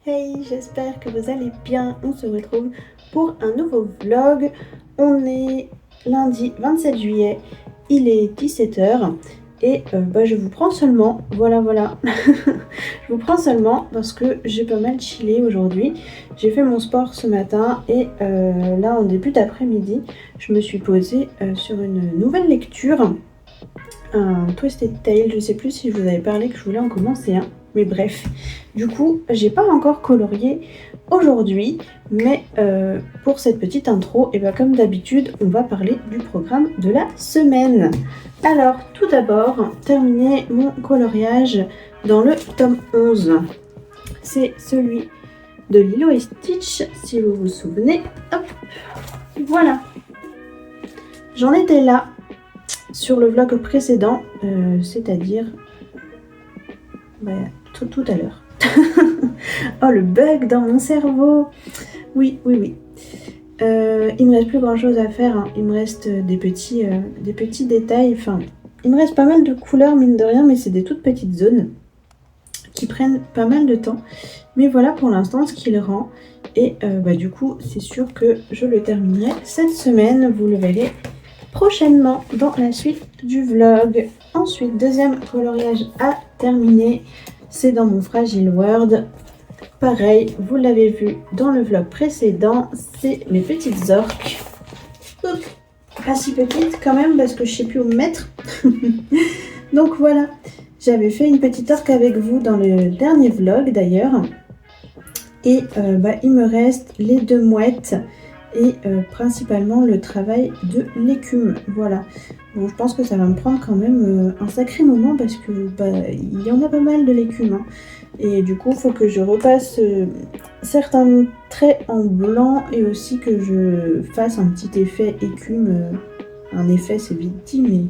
Hey, j'espère que vous allez bien. On se retrouve pour un nouveau vlog. On est lundi 27 juillet, il est 17h et je vous prends seulement, voilà. Je vous prends seulement parce que j'ai pas mal chillé aujourd'hui. J'ai fait mon sport ce matin et là en début d'après-midi, je me suis posée sur une nouvelle lecture. Un Twisted Tale, je sais plus si je vous avais parlé que je voulais en commencer un. Mais bref, du coup, j'ai pas encore colorié aujourd'hui, mais pour cette petite intro, et bien comme d'habitude, on va parler du programme de la semaine. Alors, tout d'abord, terminer mon coloriage dans le tome 11. C'est celui de Lilo et Stitch, si vous vous souvenez. Hop, voilà. J'en étais là sur le vlog précédent, c'est-à-dire tout à l'heure. Oh, le bug dans mon cerveau. Oui. Il me reste plus grand chose à faire, hein. Il me reste des petits détails. Enfin, il me reste pas mal de couleurs, mine de rien, mais c'est des toutes petites zones qui prennent pas mal de temps. Mais voilà pour l'instant ce qu'il rend. Et du coup, c'est sûr que je le terminerai cette semaine. Vous le verrez prochainement dans la suite du vlog. Ensuite, deuxième coloriage à terminer, c'est dans mon Fragile World. Pareil, vous l'avez vu dans le vlog précédent, c'est mes petites orques. Pas si petites quand même parce que je sais plus où me mettre. Donc voilà, j'avais fait une petite orque avec vous dans le dernier vlog d'ailleurs. Et il me reste les deux mouettes et principalement le travail de l'écume. Voilà. Bon, je pense que ça va me prendre quand même un sacré moment parce que il y en a pas mal de l'écume. Hein. Et du coup, il faut que je repasse certains traits en blanc et aussi que je fasse un petit effet écume. Un effet, c'est vite dit, mais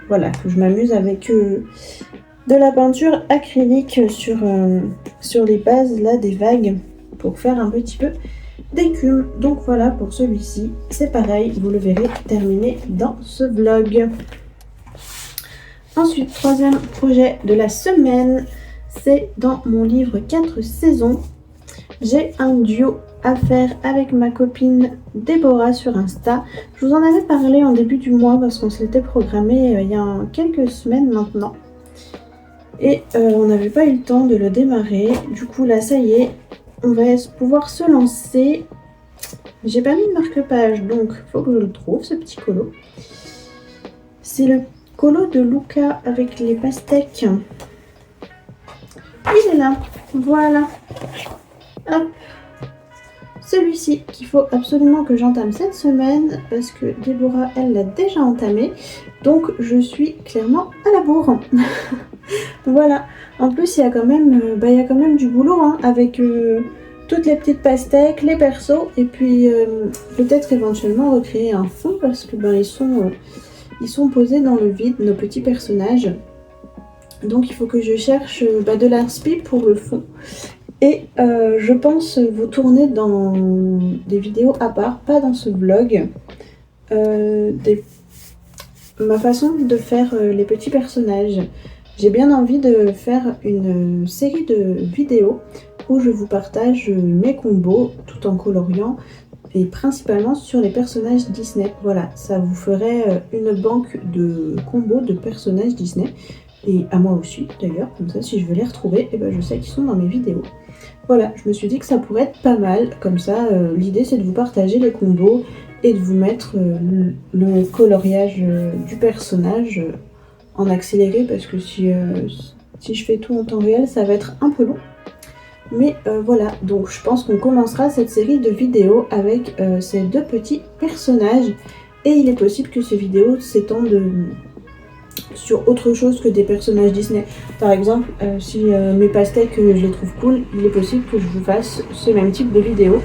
voilà, que je m'amuse avec de la peinture acrylique sur les bases là des vagues pour faire un petit peu d'écume. Donc voilà pour celui-ci, c'est pareil, vous le verrez terminé dans ce vlog. Ensuite, troisième projet de la semaine, c'est dans mon livre 4 saisons. J'ai un duo à faire avec ma copine Déborah sur Insta. Je vous en avais parlé en début du mois parce qu'on se l'était programmé il y a quelques semaines maintenant. Et on n'avait pas eu le temps de le démarrer. Du coup là, ça y est, on va pouvoir se lancer. J'ai pas mis de marque-page, donc faut que je le trouve, ce petit colo. C'est le colo de Luca avec les pastèques. Il est là, voilà. Hop. Celui-ci qu'il faut absolument que j'entame cette semaine parce que Déborah, elle l'a déjà entamé. Donc je suis clairement à la bourre. Voilà. En plus, il y a quand même du boulot hein, avec toutes les petites pastèques, les persos et puis peut-être éventuellement recréer un fond parce que ils sont posés dans le vide, nos petits personnages. Donc il faut que je cherche de l'inspi pour le fond. Et je pense vous tourner dans des vidéos à part, pas dans ce vlog, ma façon de faire les petits personnages. J'ai bien envie de faire une série de vidéos où je vous partage mes combos tout en coloriant et principalement sur les personnages Disney. Voilà, ça vous ferait une banque de combos de personnages Disney. Et à moi aussi d'ailleurs, comme ça si je veux les retrouver, je sais qu'ils sont dans mes vidéos. Voilà, je me suis dit que ça pourrait être pas mal, comme ça l'idée c'est de vous partager les combos et de vous mettre le coloriage du personnage en accéléré parce que si je fais tout en temps réel ça va être un peu long. Mais voilà, donc je pense qu'on commencera cette série de vidéos avec ces deux petits personnages et il est possible que ces vidéos s'étendent sur autre chose que des personnages Disney. Par exemple, si mes pastèques je les trouve cool, il est possible que je vous fasse ce même type de vidéo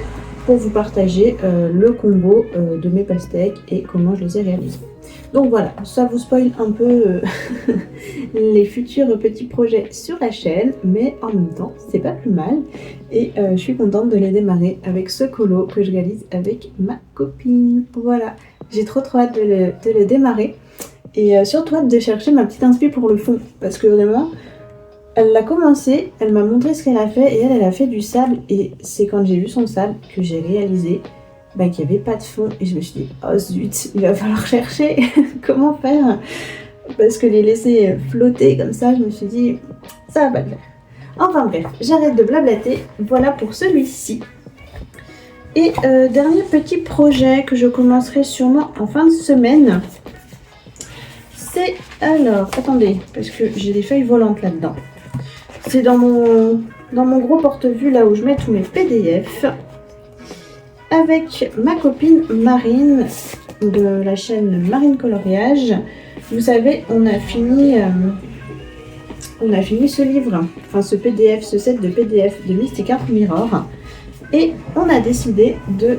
pour vous partager le combo de mes pastèques et comment je les ai réalisés. Donc voilà, ça vous spoil un peu les futurs petits projets sur la chaîne, mais en même temps, c'est pas plus mal. Et je suis contente de les démarrer avec ce colo que je réalise avec ma copine. Voilà, j'ai trop hâte de le démarrer. Et surtout hâte de chercher ma petite inspi pour le fond, parce que vraiment, Elle l'a commencé, elle m'a montré ce qu'elle a fait et elle a fait du sable. Et c'est quand j'ai vu son sable que j'ai réalisé qu'il n'y avait pas de fond. Et je me suis dit, oh zut, il va falloir chercher comment faire. Parce que les laisser flotter comme ça, je me suis dit, ça va pas le faire. Enfin bref, j'arrête de blablater. Voilà pour celui-ci. Et dernier petit projet que je commencerai sûrement en fin de semaine. C'est alors, attendez, parce que j'ai des feuilles volantes là-dedans. C'est dans mon gros porte-vue là où je mets tous mes PDF. Avec ma copine Marine de la chaîne Marine Coloriage. Vous savez, on a fini ce livre, enfin ce PDF, ce set de PDF de Mystic Art Mirror. Et on a décidé de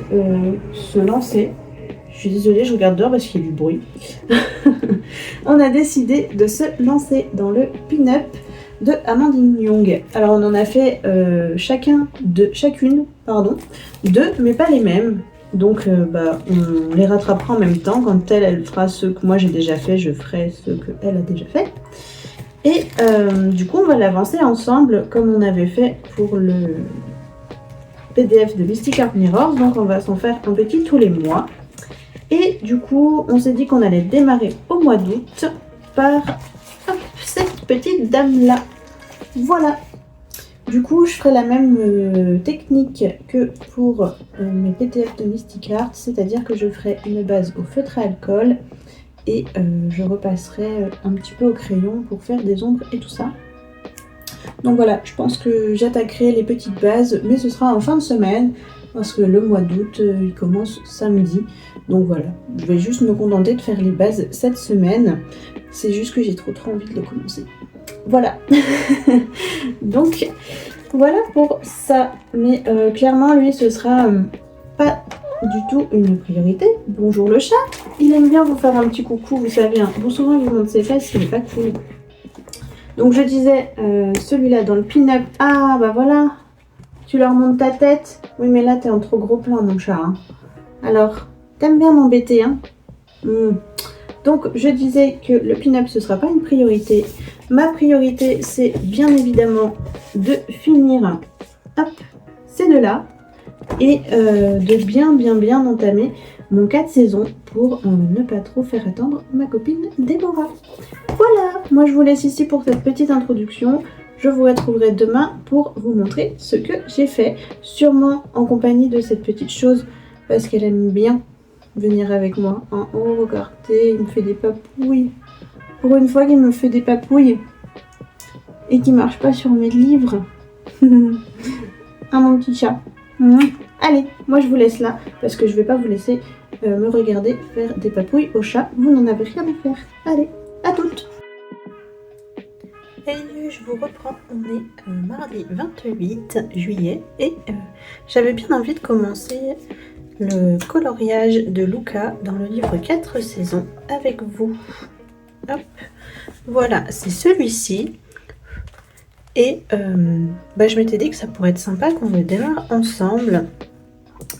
se lancer. Je suis désolée, je regarde dehors parce qu'il y a du bruit. On a décidé de se lancer dans le pin-up de Amandine Young. Alors on en a fait chacune, deux, mais pas les mêmes. Donc on les rattrapera en même temps. Quand elle fera ceux que moi j'ai déjà fait, je ferai ceux qu'elle a déjà fait. Et du coup on va l'avancer ensemble comme on avait fait pour le PDF de Mystic Art Mirror. Donc on va s'en faire un petit tous les mois. Et du coup on s'est dit qu'on allait démarrer au mois d'août par cette petite dame là. Voilà. Du coup, je ferai la même technique que pour mes PDF de Mystic Art, c'est-à-dire que je ferai une base au feutre à alcool et je repasserai un petit peu au crayon pour faire des ombres et tout ça. Donc voilà, je pense que j'attaquerai les petites bases, mais ce sera en fin de semaine, parce que le mois d'août, il commence samedi. Donc voilà, je vais juste me contenter de faire les bases cette semaine. C'est juste que j'ai trop envie de le commencer. Voilà. Donc voilà pour ça. Mais clairement, lui, ce sera pas du tout une priorité. Bonjour le chat. Il aime bien vous faire un petit coucou, vous savez. Hein. Bon, souvent, il vous montre ses fesses, il n'est pas cool. Donc je disais, celui-là dans le pin-up. Ah, bah voilà. Tu leur montes ta tête. Oui, mais là, t'es en trop gros plan, mon chat. Hein. Alors, t'aimes bien m'embêter, hein. Donc, je disais que le pin-up, ce sera pas une priorité. Ma priorité, c'est bien évidemment de finir ces deux-là et de bien entamer mon 4 saisons pour ne pas trop faire attendre ma copine Déborah. Voilà, moi je vous laisse ici pour cette petite introduction. Je vous retrouverai demain pour vous montrer ce que j'ai fait, sûrement en compagnie de cette petite chose parce qu'elle aime bien venir avec moi. Hein. Oh, regardez, il me fait des papouilles. Pour une fois qu'il me fait des papouilles et qu'il marche pas sur mes livres. Ah, mon petit chat. Allez, moi je vous laisse là parce que je vais pas vous laisser me regarder faire des papouilles au chat. Vous n'en avez rien à faire. Allez, à toutes. Et je vous reprends, on est mardi 28 juillet et j'avais bien envie de commencer le coloriage de Luca dans le livre 4 saisons avec vous. Hop. Voilà, c'est celui-ci. Et je m'étais dit que ça pourrait être sympa qu'on le démarre ensemble.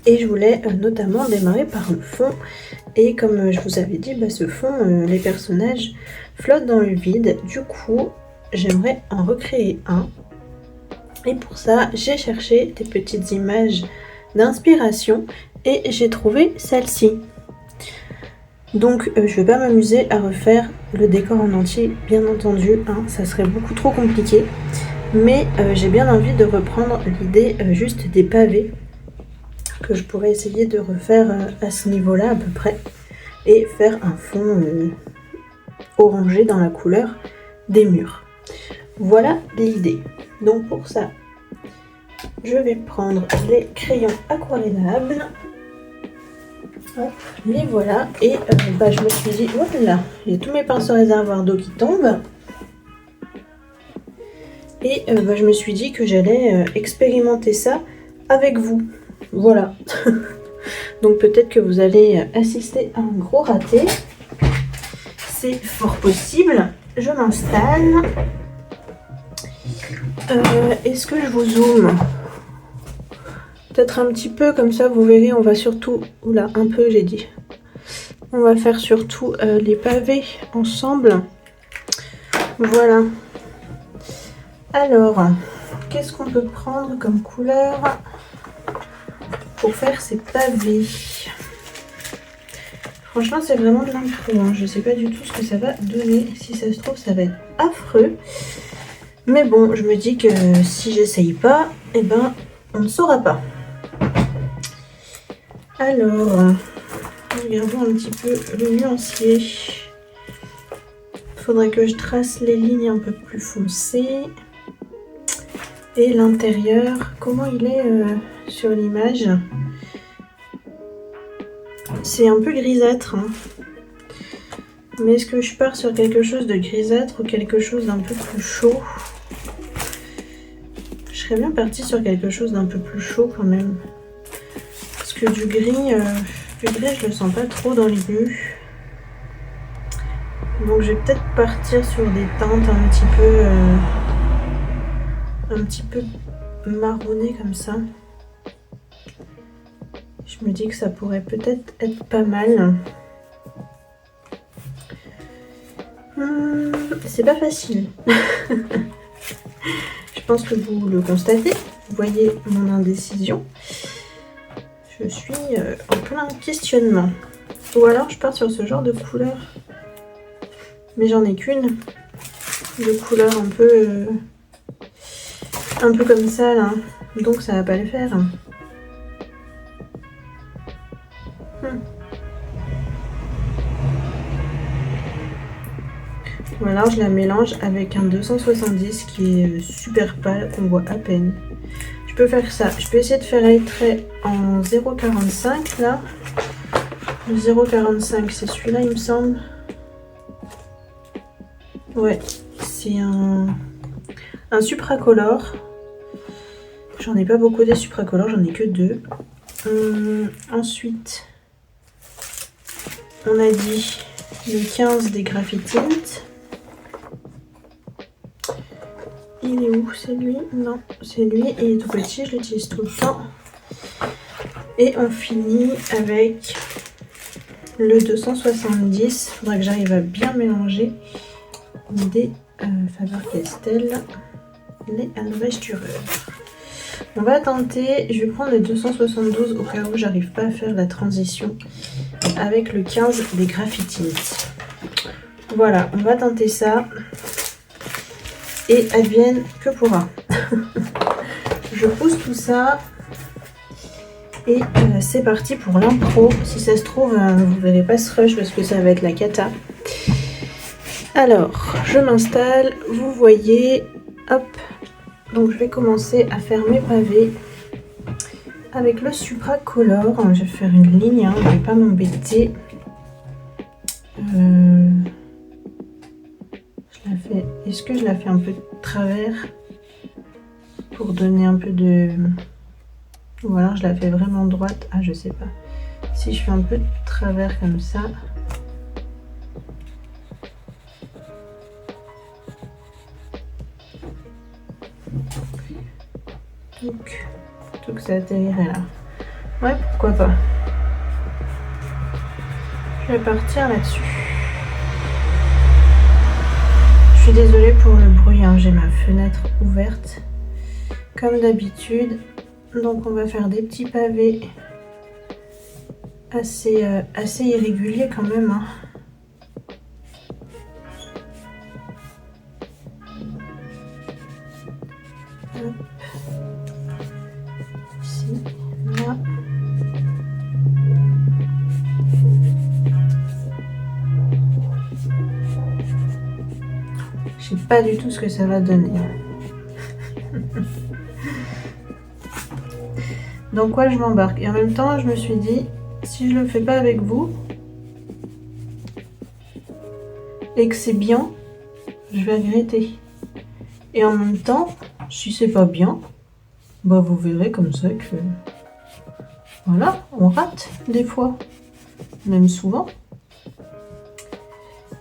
Et je voulais notamment démarrer par le fond. Et comme je vous avais dit, ce fond, les personnages flottent dans le vide. Du coup, j'aimerais en recréer un. Et pour ça, j'ai cherché des petites images d'inspiration. Et j'ai trouvé celle-ci. Donc je vais pas m'amuser à refaire le décor en entier, bien entendu, hein, ça serait beaucoup trop compliqué. Mais j'ai bien envie de reprendre l'idée juste des pavés, que je pourrais essayer de refaire à ce niveau-là à peu près. Et faire un fond orangé dans la couleur des murs. Voilà l'idée. Donc pour ça, je vais prendre les crayons aquarellables. Hop, les voilà. Et je me suis dit, voilà, il y a tous mes pinceaux réservoirs d'eau qui tombent. Et je me suis dit que j'allais expérimenter ça avec vous. Voilà. Donc peut-être que vous allez assister à un gros raté. C'est fort possible. Je m'installe. Est-ce que je vous zoome ? Peut-être un petit peu, comme ça vous verrez, on va surtout... Oula, un peu j'ai dit. On va faire surtout les pavés ensemble. Voilà. Alors, qu'est-ce qu'on peut prendre comme couleur pour faire ces pavés? Franchement, c'est vraiment de l'impro, hein. Je sais pas du tout ce que ça va donner. Si ça se trouve, ça va être affreux. Mais bon, je me dis que si j'essaye pas, eh ben, on ne saura pas. Alors, regardons un petit peu le nuancier. Il faudrait que je trace les lignes un peu plus foncées. Et l'intérieur, comment il est sur l'image? C'est un peu grisâtre, hein. Mais est-ce que je pars sur quelque chose de grisâtre ou quelque chose d'un peu plus chaud? Je serais bien partie sur quelque chose d'un peu plus chaud quand même. Parce que du gris, je le sens pas trop dans les nus. Donc je vais peut-être partir sur des teintes un petit peu marronnées comme ça. Je me dis que ça pourrait peut-être être pas mal. C'est pas facile. Je pense que vous le constatez. Vous voyez mon indécision. Je suis en plein questionnement. Ou alors je pars sur ce genre de couleur. Mais j'en ai qu'une. De couleur un peu comme ça là. Donc ça va pas le faire. Ou alors je la mélange avec un 270 qui est super pâle, qu'on voit à peine. Je peux faire ça. Je peux essayer de faire les traits en 0,45 là. Le 0,45 c'est celui-là il me semble. Ouais, c'est un supracolor. J'en ai pas beaucoup des supracolors, j'en ai que 2. Ensuite, on a dit le 15 des Graphitint. Il est où? C'est lui? Non, c'est lui. Il est tout petit, je l'utilise tout le temps. Et on finit avec le 270. Il faudra que j'arrive à bien mélanger des Faber-Castell, les Alvestureur. On va tenter, je vais prendre le 272 au cas où j'arrive pas à faire la transition avec le 15 des Graphitint. Voilà, on va tenter ça. Et advienne que pourra. Je pousse tout ça. Et c'est parti pour l'impro. Si ça se trouve, vous ne verrez pas ce rush parce que ça va être la cata. Alors, je m'installe. Vous voyez. Hop. Donc, je vais commencer à faire mes pavés avec le supracolor. Je vais faire une ligne. Je ne vais pas m'embêter. Est-ce que je la fais un peu de travers pour donner un peu de... Ou alors je la fais vraiment droite. Ah, je sais pas. Si je fais un peu de travers comme ça. Donc, plutôt que ça atterrirait là. Ouais, pourquoi pas. Je vais partir là-dessus. Je suis désolée pour le bruit, hein. J'ai ma fenêtre ouverte comme d'habitude. Donc on va faire des petits pavés assez irréguliers quand même, hein. Hop. Ici, là. Je sais pas du tout ce que ça va donner. Dans quoi je m'embarque. Et en même temps, je me suis dit, si je le fais pas avec vous, et que c'est bien, je vais regretter. Et en même temps, si c'est pas bien, bah vous verrez comme ça que... Voilà, on rate des fois. Même souvent.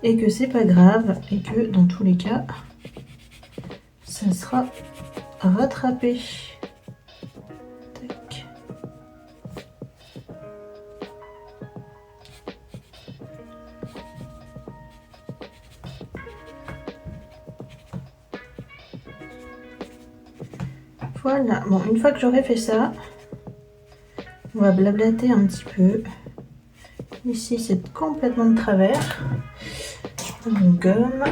Et que c'est pas grave, et que dans tous les cas, ça sera rattrapé. Tac. Voilà, bon, une fois que j'aurai fait ça, on va blablater un petit peu. Ici, c'est complètement de travers. On gomme.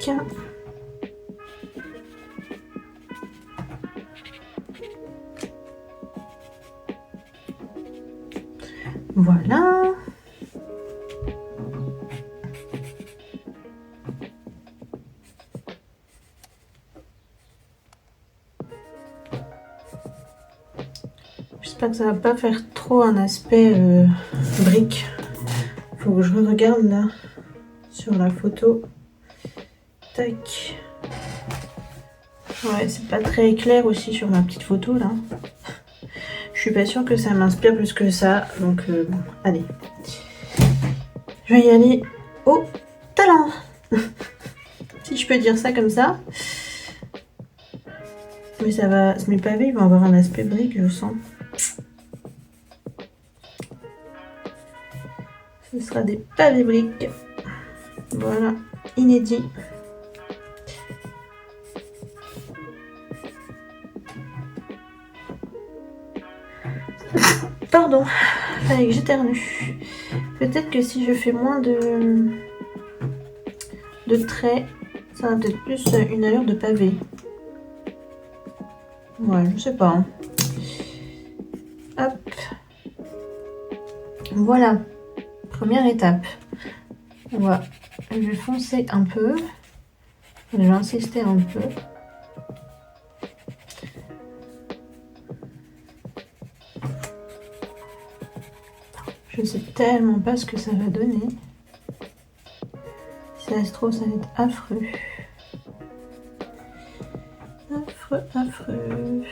Tac. Voilà. J'espère que ça va pas faire trop un aspect brique. Faut que je regarde là sur la photo. Tac. Ouais, c'est pas très clair aussi sur ma petite photo là. Je suis pas sûre que ça m'inspire plus que ça. Donc bon, allez. Je vais y aller au talent. Si je peux dire ça comme ça. Mais ça va. Mes pavés vont avoir un aspect brique, je sens. Ce sera des pavés briques. Voilà, inédit. Pardon, fallait que j'éternue. Peut-être que si je fais moins de traits, ça va peut-être plus une allure de pavé. Ouais, je sais pas. Hop. Voilà. Première étape. Je vais foncer un peu. Je vais insister un peu. Je sais tellement pas ce que ça va donner. Si ça se trouve, ça va être affreux. Affreux, affreux.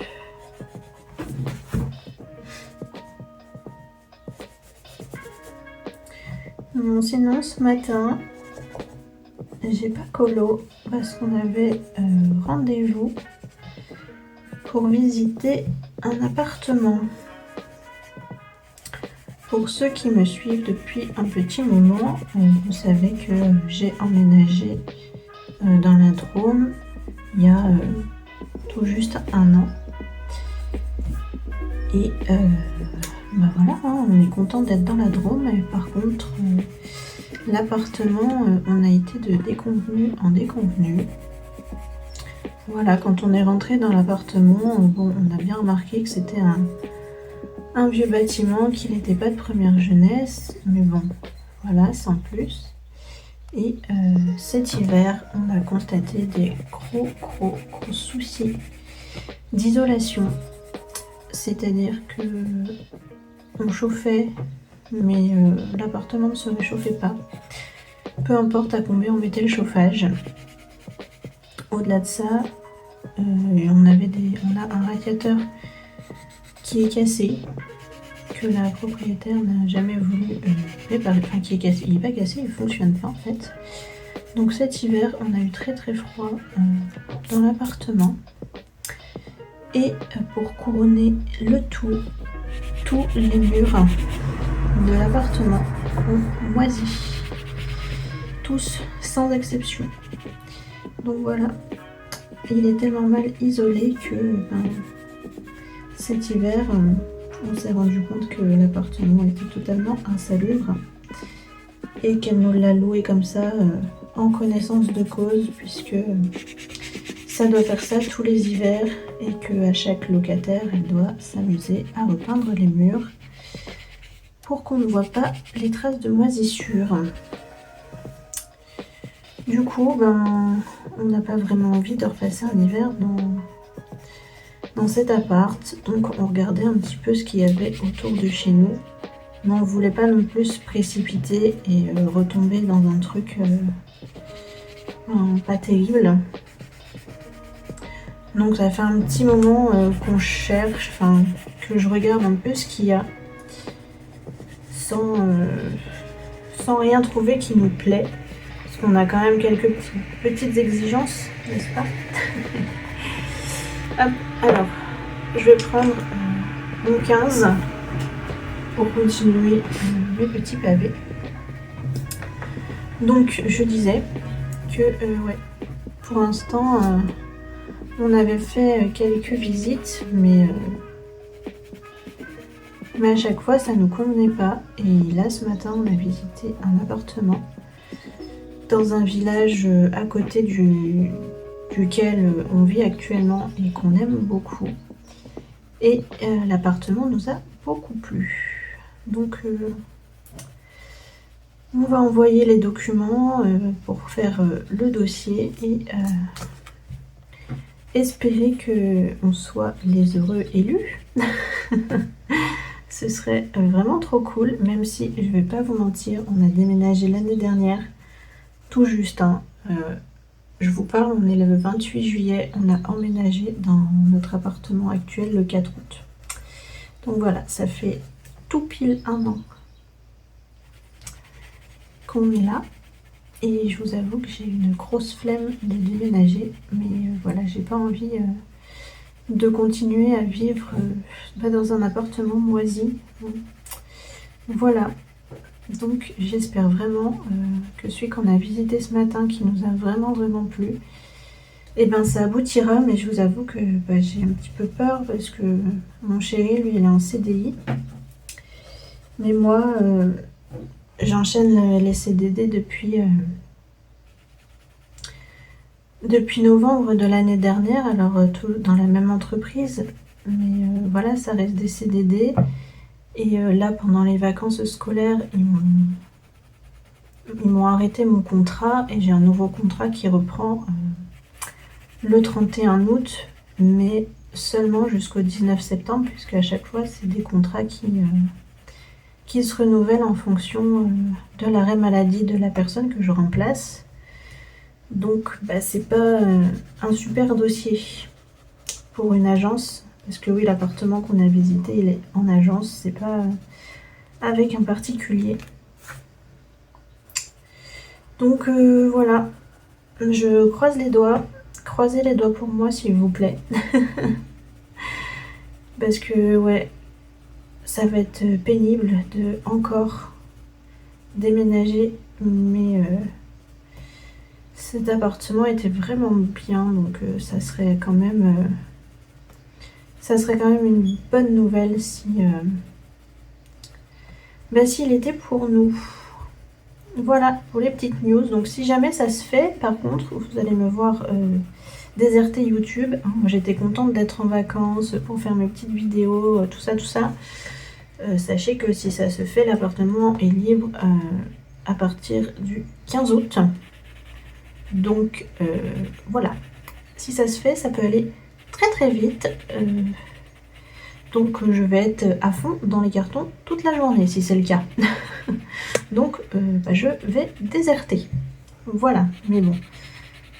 Bon, sinon, ce matin, j'ai pas colo parce qu'on avait rendez-vous pour visiter un appartement. Pour ceux qui me suivent depuis un petit moment, vous savez que j'ai emménagé dans la Drôme il y a tout juste un an. Et bah voilà, hein, on est content d'être dans la Drôme. Et par contre, l'appartement, on a été de déconvenu en déconvenu. Voilà, quand on est rentré dans l'appartement, bon, on a bien remarqué que c'était un vieux bâtiment, qu'il n'était pas de première jeunesse, mais bon, voilà, sans plus. Et cet hiver, on a constaté des gros soucis d'isolation. C'est-à-dire que on chauffait, mais l'appartement ne se réchauffait pas. Peu importe à combien on mettait le chauffage. Au-delà de ça, on a un radiateur qui est cassé, que la propriétaire n'a jamais voulu réparer. Enfin, qui est cassé. Il n'est pas cassé, il ne fonctionne pas en fait. Donc cet hiver, on a eu très froid dans l'appartement. Et pour couronner le tout, tous les murs de l'appartement ont moisi. Tous, sans exception. Donc voilà, il est tellement mal isolé que cet hiver, on s'est rendu compte que l'appartement était totalement insalubre et qu'elle nous l'a loué comme ça en connaissance de cause, puisque ça doit faire ça tous les hivers et qu'à chaque locataire, elle doit s'amuser à repeindre les murs pour qu'on ne voit pas les traces de moisissure. Du coup, on n'a pas vraiment envie de repasser un hiver dans cet appart. Donc on regardait un petit peu ce qu'il y avait autour de chez nous. Mais on ne voulait pas non plus se précipiter et retomber dans un truc pas terrible. Donc ça fait un petit moment qu'on cherche, que je regarde un peu ce qu'il y a, sans rien trouver qui nous plaît. Parce qu'on a quand même quelques petites exigences, n'est-ce pas? Hop, alors, je vais prendre mon 15 pour continuer mes petits pavés. Donc je disais que ouais, pour l'instant on avait fait quelques visites, mais à chaque fois ça nous convenait pas. Et là ce matin on a visité un appartement dans un village à côté duquel on vit actuellement et qu'on aime beaucoup. Et l'appartement nous a beaucoup plu. Donc on va envoyer les documents pour faire le dossier et espérer qu'on soit les heureux élus. Ce serait vraiment trop cool, même si je vais pas vous mentir, on a déménagé l'année dernière, tout juste. Hein, je vous parle, on est le 28 juillet, on a emménagé dans notre appartement actuel le 4 août. Donc voilà, ça fait tout pile un an qu'on est là. Et je vous avoue que j'ai une grosse flemme de déménager, mais voilà, j'ai pas envie de continuer à vivre pas dans un appartement moisi. Voilà, donc j'espère vraiment que celui qu'on a visité ce matin, qui nous a vraiment plu, et ben ça aboutira. Mais je vous avoue que j'ai un petit peu peur parce que mon chéri, lui, il est en CDI. Mais moi, j'enchaîne les CDD depuis novembre de l'année dernière, alors tout dans la même entreprise. Mais voilà, ça reste des CDD. Et là, pendant les vacances scolaires, ils m'ont arrêté mon contrat et j'ai un nouveau contrat qui reprend le 31 août, mais seulement jusqu'au 19 septembre, puisque à chaque fois, c'est des contrats qui se renouvellent en fonction de l'arrêt maladie de la personne que je remplace. Donc, c'est pas un super dossier pour une agence, parce que oui, l'appartement qu'on a visité, il est en agence, c'est pas avec un particulier. Donc voilà, je croise les doigts. Croisez les doigts pour moi, s'il vous plaît. Parce que ouais, ça va être pénible de encore déménager, mais cet appartement était vraiment bien, donc ça serait quand même une bonne nouvelle si s'il était pour nous. Voilà pour les petites news. Donc si jamais ça se fait, par contre, vous allez me voir déserter YouTube. Moi j'étais contente d'être en vacances pour faire mes petites vidéos, tout ça. Sachez que si ça se fait, l'appartement est libre à partir du 15 août. Donc voilà, si ça se fait, ça peut aller très vite. Donc je vais être à fond dans les cartons toute la journée si c'est le cas. Donc je vais déserter. Voilà, mais bon,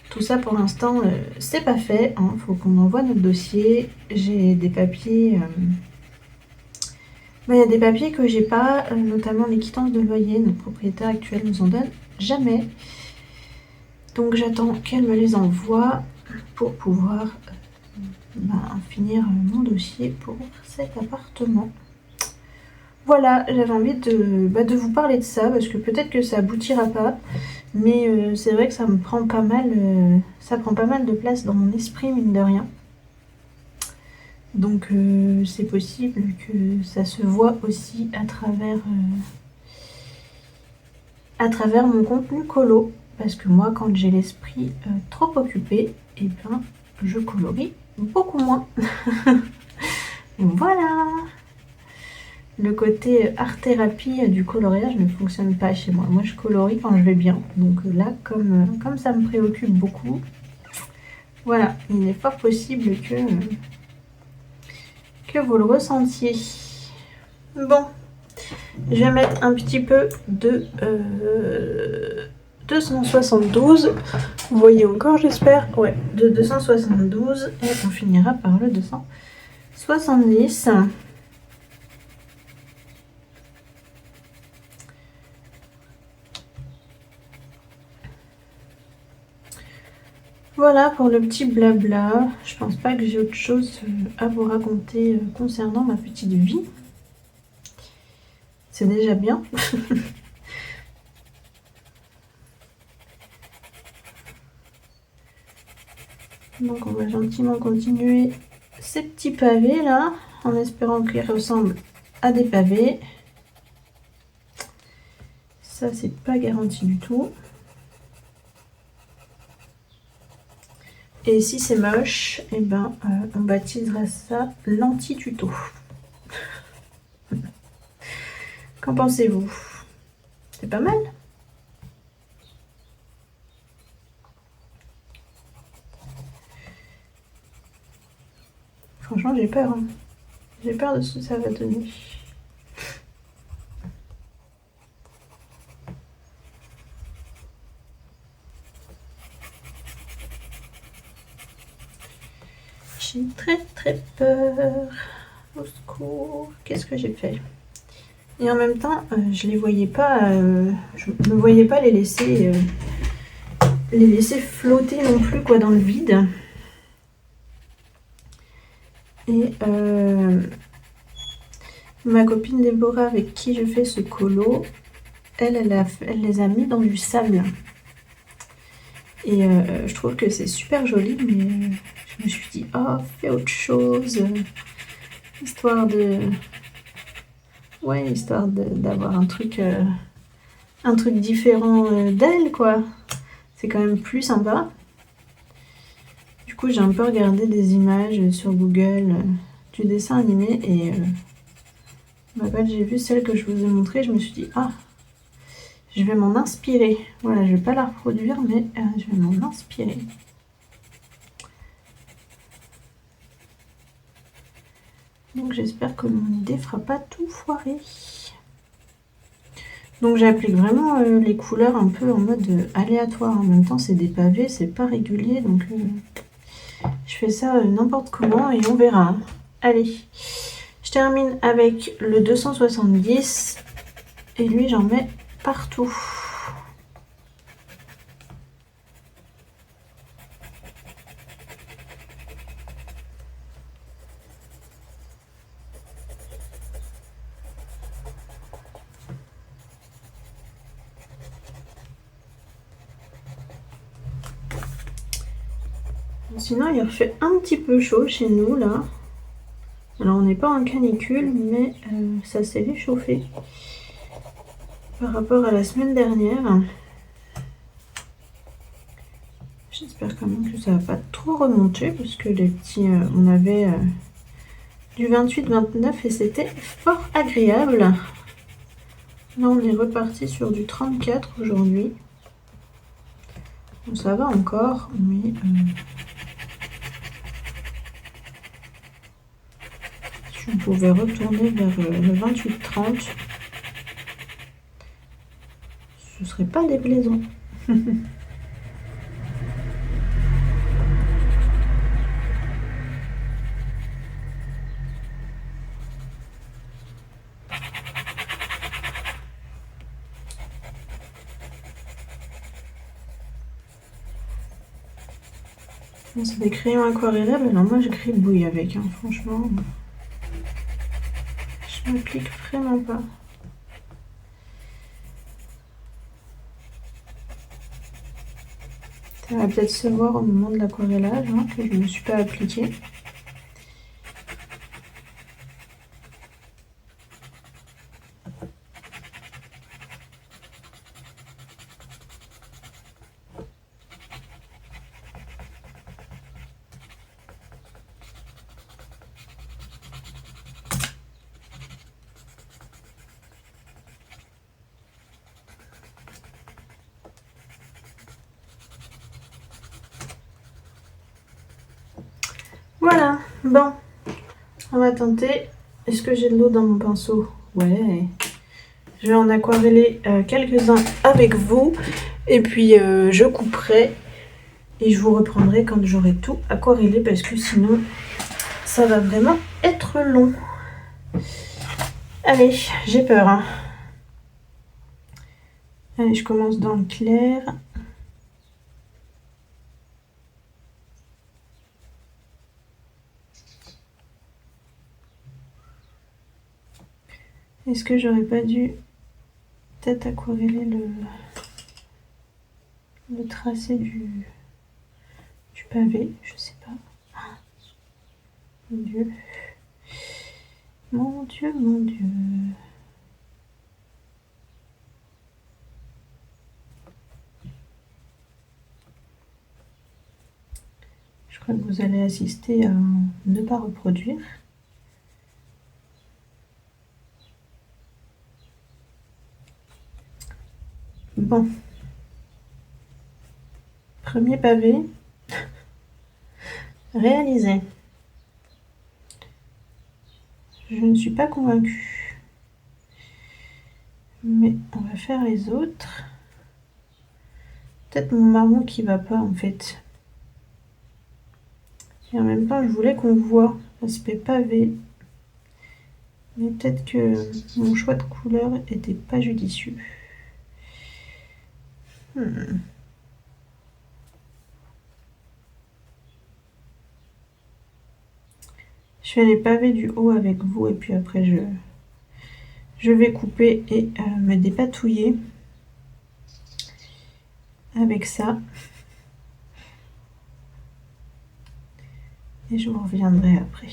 tout ça pour l'instant c'est pas fait. Hein. Faut qu'on envoie notre dossier. J'ai des papiers. Il y a des papiers que j'ai pas, notamment les quittances de loyer. Notre propriétaire actuel nous en donne jamais. Donc j'attends qu'elle me les envoie pour pouvoir finir mon dossier pour cet appartement. Voilà, j'avais envie de vous parler de ça parce que peut-être que ça aboutira pas, mais c'est vrai que ça me prend pas mal, ça prend pas mal de place dans mon esprit, mine de rien. Donc c'est possible que ça se voit aussi à travers mon contenu colo, parce que moi quand j'ai l'esprit trop occupé, et je colorie beaucoup moins. Voilà. Le côté art-thérapie du coloriage ne fonctionne pas chez moi. Moi, je colorie quand je vais bien. Donc là, comme ça me préoccupe beaucoup, voilà, il est fort possible que vous le ressentiez. Bon, je vais mettre un petit peu de 272. Vous voyez encore, j'espère. Ouais, de 272. Et on finira par le 270. Voilà pour le petit blabla. Je pense pas que j'ai autre chose à vous raconter concernant ma petite vie. C'est déjà bien. Donc on va gentiment continuer ces petits pavés là, en espérant qu'ils ressemblent à des pavés. Ça c'est pas garanti du tout. Et si c'est moche, et ben on baptisera ça l'anti-tuto. Qu'en pensez-vous? C'est pas mal? Franchement, j'ai peur. Hein. J'ai peur de ce que ça va donner. J'ai très peur. Au secours. Qu'est-ce que j'ai fait? Et en même temps, je les voyais pas. Je ne voyais pas les laisser flotter non plus quoi dans le vide. Et ma copine Déborah avec qui je fais ce colo, elle les a mis dans du sable. Et je trouve que c'est super joli, mais je me suis dit, oh, fais autre chose, histoire d'avoir un truc différent d'elle, quoi. C'est quand même plus sympa. Du coup, j'ai un peu regardé des images sur Google du dessin animé et quand j'ai vu celle que je vous ai montrée, je me suis dit, ah, je vais m'en inspirer. Voilà, je vais pas la reproduire, mais je vais m'en inspirer. Donc j'espère que mon idée fera pas tout foirer. Donc j'applique vraiment les couleurs un peu en mode aléatoire. En même temps, c'est des pavés, c'est pas régulier, donc je fais ça n'importe comment et on verra. Allez, je termine avec le 270 et lui j'en mets partout. Sinon, il refait un petit peu chaud chez nous, là. Alors, on n'est pas en canicule, mais ça s'est réchauffé par rapport à la semaine dernière. J'espère quand même que ça va pas trop remonter, parce que les petits... on avait du 28-29 et c'était fort agréable. Là, on est reparti sur du 34 aujourd'hui. Bon, ça va encore, mais... si on pouvait retourner vers le 28-30, ce serait pas déplaisant. C'est des crayons aquarellables, alors moi je gribouille avec, hein, franchement. Je m'applique vraiment pas. Ça va peut-être se voir au moment de l'aquarellage, hein, que je ne me suis pas appliquée. Voilà, bon, on va tenter. Est-ce que j'ai de l'eau dans mon pinceau? Ouais. Je vais en aquareller quelques-uns avec vous. Et puis je couperai et je vous reprendrai quand j'aurai tout aquarellé parce que sinon ça va vraiment être long. Allez, j'ai peur. Hein. Allez, je commence dans le clair. Est-ce que j'aurais pas dû peut-être aquareller le tracé du pavé? Je sais pas. Mon Dieu. Mon Dieu, mon Dieu. Je crois que vous allez assister à ne pas reproduire. Bon. Premier pavé réalisé. Je ne suis pas convaincue. Mais on va faire les autres. Peut-être mon marron qui va pas en fait. Et en même temps, je voulais qu'on voit l'aspect pavé. Mais peut-être que mon choix de couleur était pas judicieux. Je fais les pavés du haut avec vous et puis après je vais couper et me dépatouiller avec ça. Et je vous reviendrai après.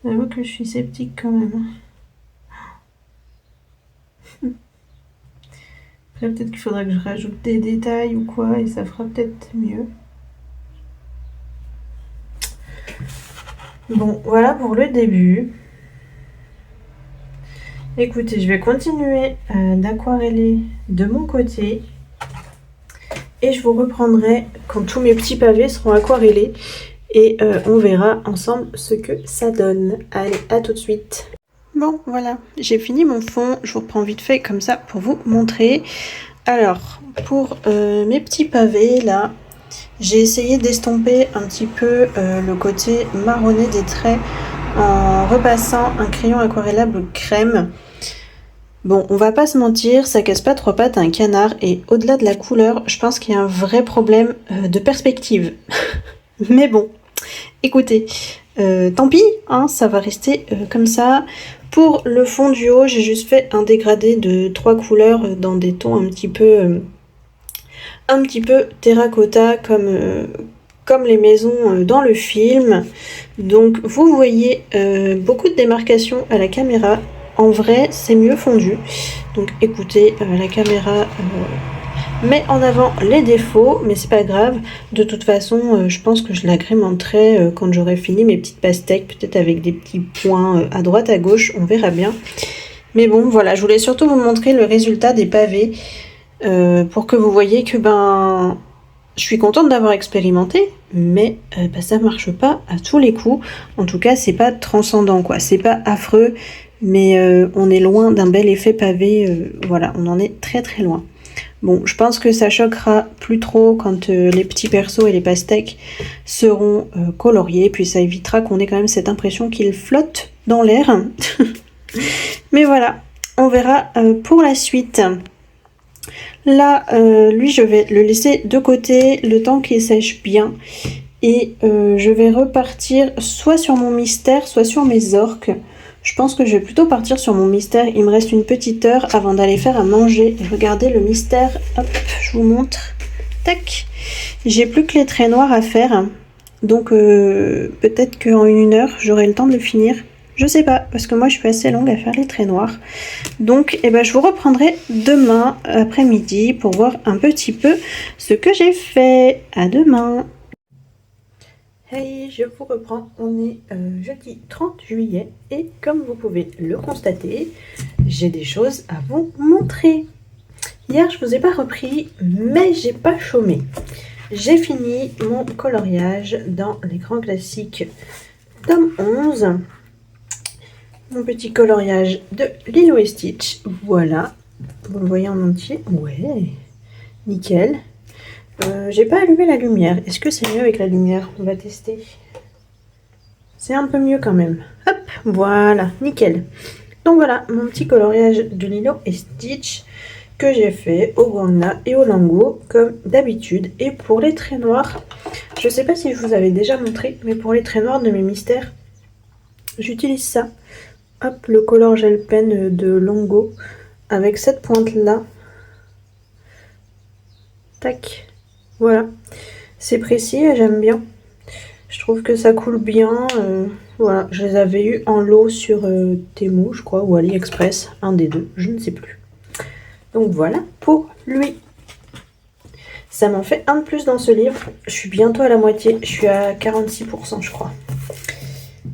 J'avoue que je suis sceptique quand même. Après, peut-être qu'il faudra que je rajoute des détails ou quoi, et ça fera peut-être mieux. Bon, voilà pour le début. Écoutez, je vais continuer d'aquareller de mon côté. Et je vous reprendrai quand tous mes petits pavés seront aquarellés. Et on verra ensemble ce que ça donne. Allez, à tout de suite. Bon, voilà, j'ai fini mon fond. Je vous reprends vite fait comme ça pour vous montrer. Alors, pour mes petits pavés, là, j'ai essayé d'estomper un petit peu le côté marronné des traits en repassant un crayon aquarellable crème. Bon, on va pas se mentir, ça casse pas trois pattes à un canard. Et au-delà de la couleur, je pense qu'il y a un vrai problème de perspective. Mais bon, écoutez, tant pis, hein, ça va rester comme ça. Pour le fond du haut, j'ai juste fait un dégradé de 3 couleurs dans des tons un petit peu terracotta comme les maisons dans le film. Donc vous voyez beaucoup de démarcations à la caméra. En vrai, c'est mieux fondu. Donc écoutez, la caméra met en avant les défauts, mais c'est pas grave. De toute façon, je pense que je l'agrémenterai quand j'aurai fini mes petites pastèques, peut-être avec des petits points à droite, à gauche, on verra bien. Mais bon, voilà, je voulais surtout vous montrer le résultat des pavés pour que vous voyez que je suis contente d'avoir expérimenté, mais ça marche pas à tous les coups. En tout cas, c'est pas transcendant, quoi. C'est pas affreux, mais on est loin d'un bel effet pavé. Voilà, on en est très très loin. Bon, je pense que ça choquera plus trop quand les petits persos et les pastèques seront coloriés, puis ça évitera qu'on ait quand même cette impression qu'ils flottent dans l'air. Mais voilà, on verra pour la suite. Là, lui, je vais le laisser de côté le temps qu'il sèche bien. Et je vais repartir soit sur mon mystère, soit sur mes orques. Je pense que je vais plutôt partir sur mon mystère. Il me reste une petite heure avant d'aller faire à manger. Et regardez le mystère. Hop, je vous montre. Tac. J'ai plus que les traits noirs à faire. Donc peut-être qu'en 1 heure, j'aurai le temps de le finir. Je sais pas, parce que moi je suis assez longue à faire les traits noirs. Donc je vous reprendrai demain après-midi pour voir un petit peu ce que j'ai fait. À demain. Hey, je vous reprends, on est jeudi 30 juillet et comme vous pouvez le constater, j'ai des choses à vous montrer. Hier, je vous ai pas repris, mais j'ai pas chômé. J'ai fini mon coloriage dans les grands classiques tome 11. Mon petit coloriage de Lilo et Stitch. Voilà. Vous le voyez en entier. Ouais. Nickel. J'ai pas allumé la lumière. Est-ce que c'est mieux avec la lumière? On va tester. C'est un peu mieux quand même. Hop. Voilà. Nickel. Donc voilà, mon petit coloriage de Lilo et Stitch que j'ai fait au Ganda et au Lango comme d'habitude. Et pour les traits noirs, je sais pas si je vous avais déjà montré, mais pour les traits noirs de mes mystères, j'utilise ça. Hop, le color gel pen de Lango avec cette pointe là. Tac. Voilà. C'est précis et j'aime bien. Je trouve que ça coule bien. Voilà, je les avais eu en lot sur Temu, je crois, ou AliExpress, un des deux, je ne sais plus. Donc voilà pour lui. Ça m'en fait un de plus dans ce livre. Je suis bientôt à la moitié, je suis à 46% je crois.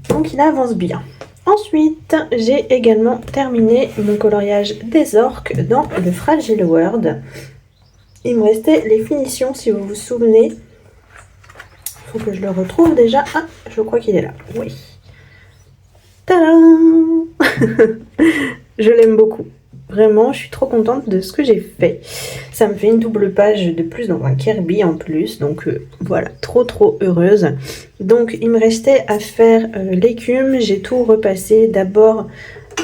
Donc il avance bien. Ensuite, j'ai également terminé mon coloriage des orques dans le Fragile World. Il me restait les finitions, si vous vous souvenez. Il faut que je le retrouve déjà. Ah, je crois qu'il est là. Oui. Tadam. Je l'aime beaucoup. Vraiment, je suis trop contente de ce que j'ai fait. Ça me fait une double page de plus dans un Kirby en plus. Donc voilà, trop heureuse. Donc il me restait à faire l'écume. J'ai tout repassé d'abord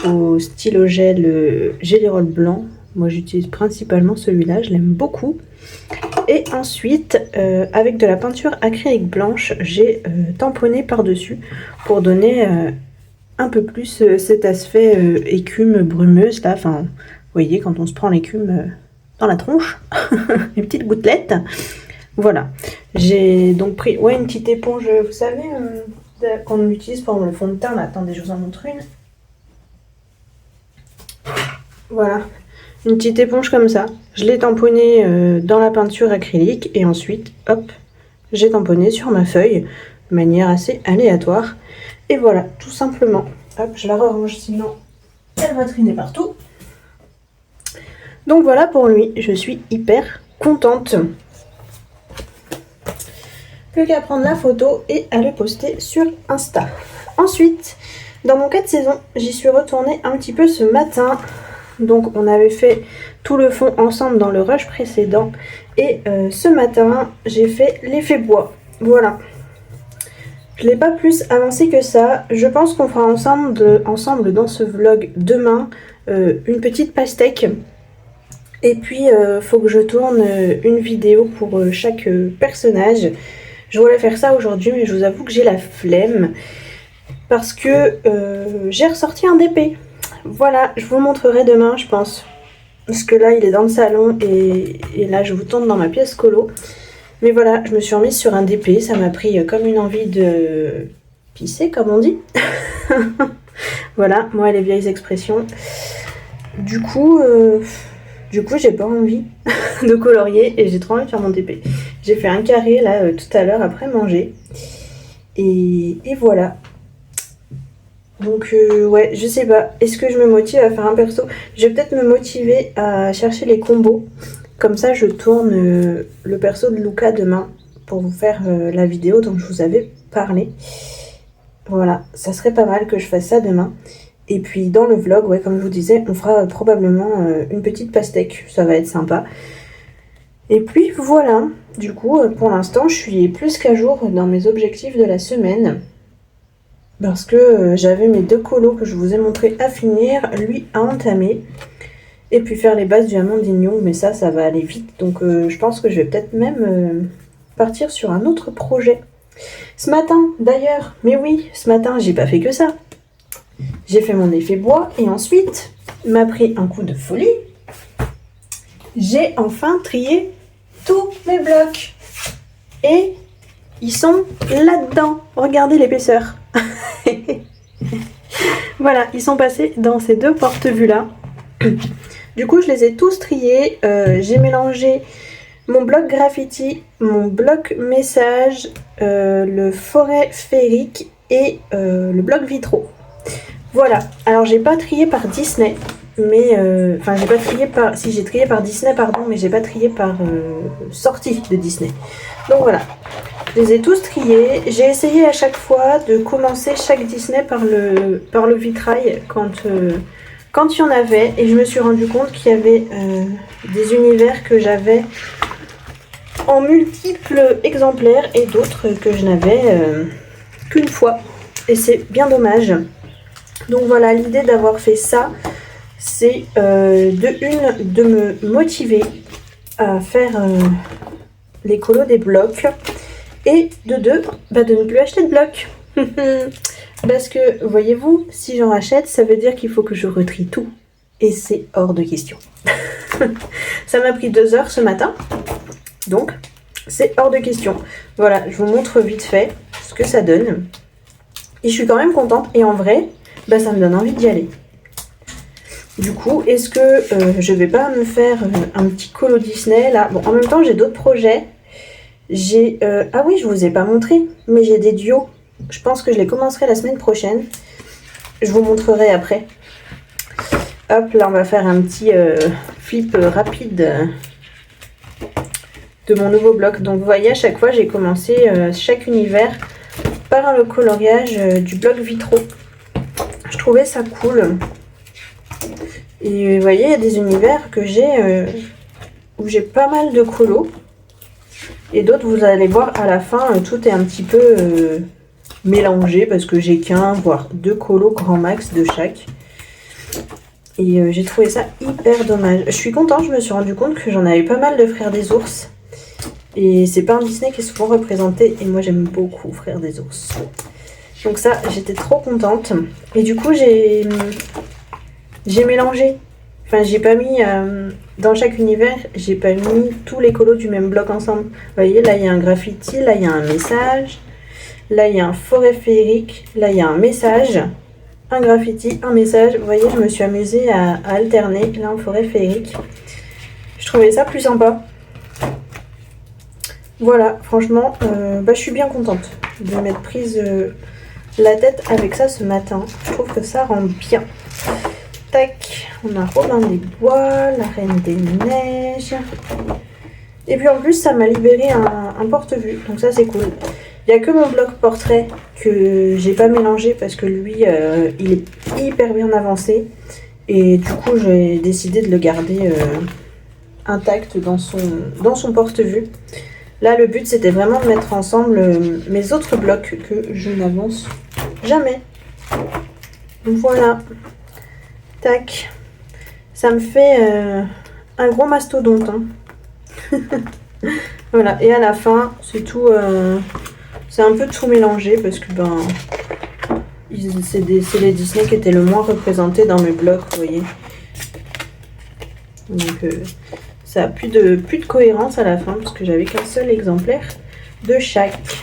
au stylo gel Gelirol blanc. Moi j'utilise principalement celui-là, je l'aime beaucoup. Et ensuite, avec de la peinture acrylique blanche, j'ai tamponné par-dessus pour donner un peu plus cet aspect écume brumeuse là. Enfin, vous voyez quand on se prend l'écume dans la tronche, les petites gouttelettes. Voilà. J'ai donc pris une petite éponge, vous savez, qu'on utilise pour le fond de teint. Là. Attendez, je vous en montre une. Voilà. Une petite éponge comme ça. Je l'ai tamponnée dans la peinture acrylique et ensuite, hop, j'ai tamponné sur ma feuille de manière assez aléatoire. Et voilà, tout simplement. Hop, je la range, sinon elle va traîner partout. Donc voilà pour lui, je suis hyper contente. Plus qu'à prendre la photo et à le poster sur Insta. Ensuite, dans mon 4 saisons, j'y suis retournée un petit peu ce matin. Donc on avait fait tout le fond ensemble dans le rush précédent. Et ce matin, j'ai fait l'effet bois. Voilà. Je n'ai pas plus avancé que ça. Je pense qu'on fera ensemble dans ce vlog demain une petite pastèque. Et puis, faut que je tourne une vidéo pour chaque personnage. Je voulais faire ça aujourd'hui, mais je vous avoue que j'ai la flemme. Parce que j'ai ressorti un DP. Voilà, je vous le montrerai demain, je pense. Parce que là, il est dans le salon et là, je vous tourne dans ma pièce colo. Mais voilà, je me suis remise sur un DP. Ça m'a pris comme une envie de pisser, comme on dit. Voilà, moi, les vieilles expressions. Du coup, j'ai pas envie de colorier et j'ai trop envie de faire mon DP. J'ai fait un carré, là, tout à l'heure, après manger. Et voilà. Donc ouais, je sais pas, est-ce que je me motive à faire un perso? Je vais peut-être me motiver à chercher les combos. Comme ça, je tourne le perso de Luca demain pour vous faire la vidéo dont je vous avais parlé. Voilà, ça serait pas mal que je fasse ça demain. Et puis dans le vlog, ouais, comme je vous disais, on fera probablement une petite pastèque. Ça va être sympa. Et puis voilà, du coup, pour l'instant, je suis plus qu'à jour dans mes objectifs de la semaine. Parce que j'avais mes 2 colos que je vous ai montré à finir, lui à entamer. Et puis faire les bases du Amandine Young, mais ça va aller vite. Donc je pense que je vais peut-être même partir sur un autre projet. Ce matin, d'ailleurs, mais oui, ce matin, j'ai pas fait que ça. J'ai fait mon effet bois et ensuite, m'a pris un coup de folie. J'ai enfin trié tous mes blocs. Et ils sont là-dedans. Regardez l'épaisseur. Voilà, ils sont passés dans ces 2 porte-vues là. Du coup, je les ai tous triés. J'ai mélangé mon bloc graffiti, mon bloc message, le forêt féerique et le bloc vitraux. Voilà. Alors, j'ai pas trié par Disney, mais enfin, j'ai pas trié par. Si, j'ai trié par Disney, pardon, mais j'ai pas trié par sortie de Disney. Donc voilà. Je les ai tous triés. J'ai essayé à chaque fois de commencer chaque Disney par le vitrail quand il y en avait. Et je me suis rendu compte qu'il y avait des univers que j'avais en multiples exemplaires et d'autres que je n'avais qu'une fois. Et c'est bien dommage. Donc voilà, l'idée d'avoir fait ça, c'est de me motiver à faire les colos des blocs. Et de deux, de ne plus acheter de blocs. Parce que, voyez-vous, si j'en rachète, ça veut dire qu'il faut que je retrie tout. Et c'est hors de question. Ça m'a pris 2 heures ce matin. Donc, c'est hors de question. Voilà, je vous montre vite fait ce que ça donne. Et je suis quand même contente. Et en vrai, ça me donne envie d'y aller. Du coup, est-ce que je vais pas me faire un petit colo Disney là? Bon, en même temps, j'ai d'autres projets. J'ai... ah oui, je vous ai pas montré, mais j'ai des duos. Je pense que je les commencerai la semaine prochaine. Je vous montrerai après. Hop, là on va faire un petit flip rapide de mon nouveau bloc. Donc vous voyez, à chaque fois j'ai commencé chaque univers par le coloriage du bloc vitraux. Je trouvais ça cool. Et vous voyez, il y a des univers que j'ai où j'ai pas mal de colos. Et d'autres, vous allez voir à la fin, tout est un petit peu mélangé parce que j'ai qu'un, voire 2 colos grand max de chaque. Et j'ai trouvé ça hyper dommage. Je suis contente, je me suis rendu compte que j'en avais pas mal de Frères des Ours. Et c'est pas un Disney qui est souvent représenté. Et moi, j'aime beaucoup Frères des Ours. Donc ça, j'étais trop contente. Et du coup, j'ai mélangé. Enfin, j'ai pas mis, dans chaque univers, j'ai pas mis tous les colos du même bloc ensemble. Vous voyez, là, il y a un graffiti, là, il y a un message. Là, il y a un forêt féerique. Là, il y a un message. Un graffiti, un message. Vous voyez, je me suis amusée à alterner. Là, en forêt féerique. Je trouvais ça plus sympa. Voilà, franchement, je suis bien contente de m'être prise la tête avec ça ce matin. Je trouve que ça rend bien. Tac, on a Robin des Bois, la Reine des Neiges. Et puis en plus, ça m'a libéré un porte-vue. Donc ça, c'est cool. Il n'y a que mon bloc portrait que j'ai pas mélangé parce que lui, il est hyper bien avancé. Et du coup, j'ai décidé de le garder intact dans son porte-vue. Là, le but, c'était vraiment de mettre ensemble mes autres blocs que je n'avance jamais. Donc voilà. Tac. Ça me fait un gros mastodonte. Hein. Voilà. Et à la fin, c'est tout... c'est un peu tout mélangé parce que c'est les Disney qui étaient le moins représentés dans mes blocs, vous voyez. Donc ça a plus de cohérence à la fin parce que j'avais qu'un seul exemplaire de chaque.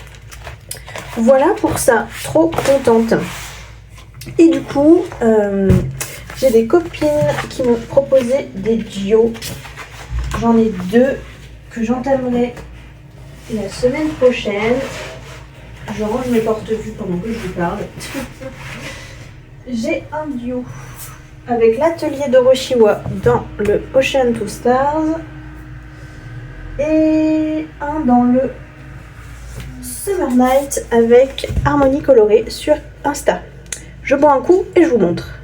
Voilà pour ça, trop contente. Et du coup, j'ai des copines qui m'ont proposé des duos. J'en ai 2 que j'entamerai la semaine prochaine. Je range mes porte-vues pendant que je vous parle. J'ai un duo avec l'atelier d'Oroshiwa dans le Ocean to Stars et un dans le Summer Night avec Harmonie Colorée sur Insta. Je bois un coup et je vous montre.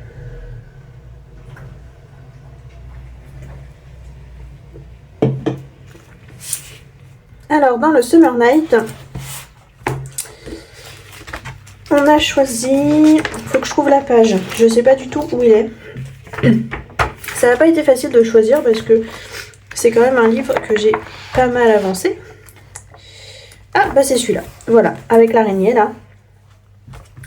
Alors dans le Summer Night, on a choisi, il faut que je trouve la page, je sais pas du tout où il est. Ça n'a pas été facile de choisir parce que c'est quand même un livre que j'ai pas mal avancé. Ah c'est celui-là, voilà, avec l'araignée là.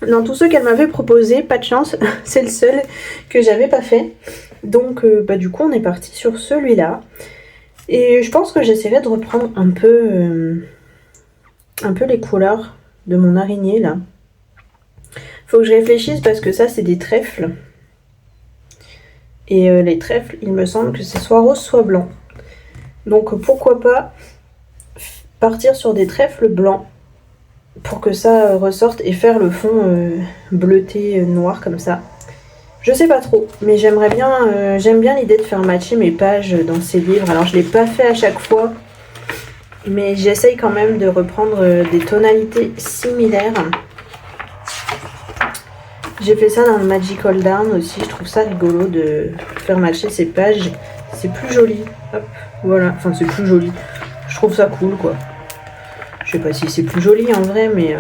Dans tous ceux qu'elle m'avait proposé, pas de chance, c'est le seul que j'avais pas fait. Donc du coup on est parti sur celui-là. Et je pense que j'essaierai de reprendre un peu les couleurs de mon araignée là. Faut que je réfléchisse parce que ça c'est des trèfles. Et les trèfles, il me semble que c'est soit rose soit blanc. Donc pourquoi pas partir sur des trèfles blancs pour que ça ressorte et faire le fond bleuté noir comme ça. Je sais pas trop, mais j'aime bien l'idée de faire matcher mes pages dans ces livres. Alors je l'ai pas fait à chaque fois Mais j'essaye quand même de reprendre des tonalités similaires. J'ai fait ça dans le Magical Down aussi. Je trouve ça rigolo de faire matcher ces pages. C'est plus joli. Hop, voilà. Enfin, c'est plus joli. Je trouve ça cool, quoi. Je sais pas si c'est plus joli en vrai, mais...